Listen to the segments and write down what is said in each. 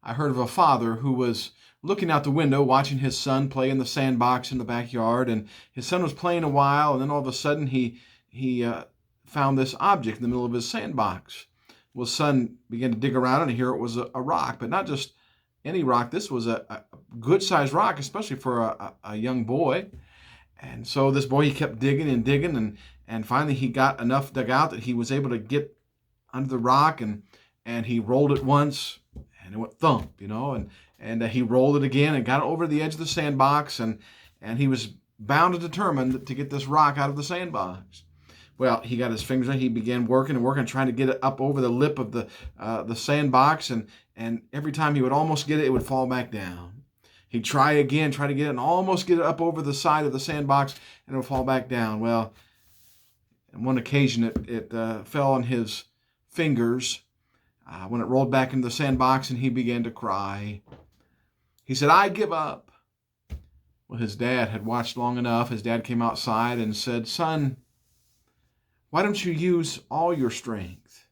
I heard of a father who was looking out the window watching his son play in the sandbox in the backyard, and his son was playing a while, and then all of a sudden he found this object in the middle of his sandbox. Well, his son began to dig around, and here it was a rock, but not just any rock. This was a good sized rock, especially for a young boy. And so this boy, he kept digging and digging, and finally he got enough dug out that he was able to get under the rock, and he rolled it once, and it went thump, and he rolled it again and got it over the edge of the sandbox, and he was bound and determined to get this rock out of the sandbox. Well, he got his fingers in. He began working and working, trying to get it up over the lip of the sandbox, and every time he would almost get it, it would fall back down. He'd try again, try to get it, and almost get it up over the side of the sandbox, and it would fall back down. Well, on one occasion, it fell on his fingers when it rolled back into the sandbox, and he began to cry. He said, "I give up." Well, his dad had watched long enough. His dad came outside and said, "Son, why don't you use all your strength?"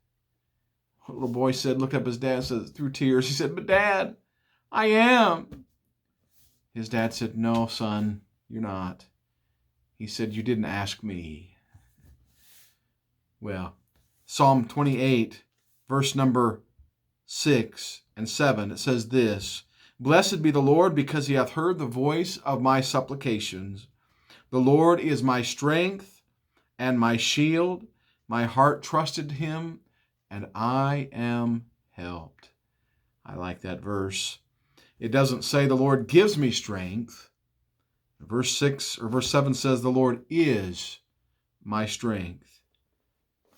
The little boy looked up at his dad, said through tears, he said, "But Dad, I am." His dad said, "No, son, you're not." He said, "You didn't ask me." Well, Psalm 28, verse number 6 and 7, it says this: "Blessed be the Lord, because he hath heard the voice of my supplications. The Lord is my strength and my shield. My heart trusted him, and I am helped." I like that verse. It doesn't say the Lord gives me strength. Verse 6 or verse 7 says the Lord is my strength.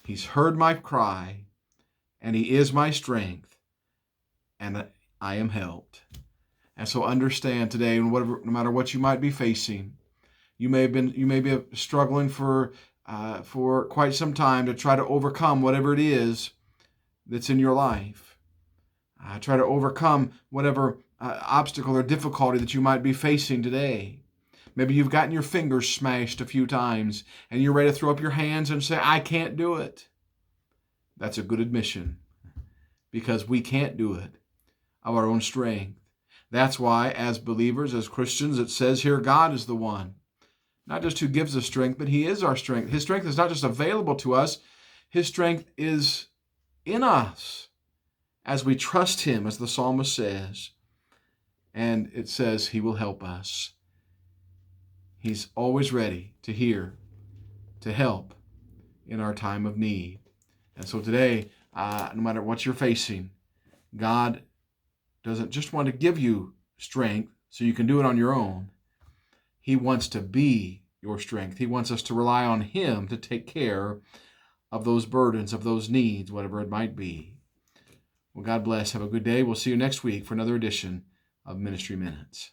He's heard my cry, and he is my strength, and I am helped. And so understand today, no matter what you might be facing, you may be struggling for quite some time to try to overcome whatever it is that's in your life. Try to overcome whatever obstacle or difficulty that you might be facing today. Maybe you've gotten your fingers smashed a few times and you're ready to throw up your hands and say, "I can't do it." That's a good admission, because we can't do it of our own strength. That's why, as believers, as Christians, it says here, God is the one, not just who gives us strength, but he is our strength. His strength is not just available to us, his strength is in us as we trust him, as the psalmist says. And it says he will help us. He's always ready to hear, to help in our time of need. And so today, no matter what you're facing, God doesn't just want to give you strength so you can do it on your own. He wants to be your strength. He wants us to rely on him to take care of those burdens, of those needs, whatever it might be. Well, God bless. Have a good day. We'll see you next week for another edition of Ministry Minutes.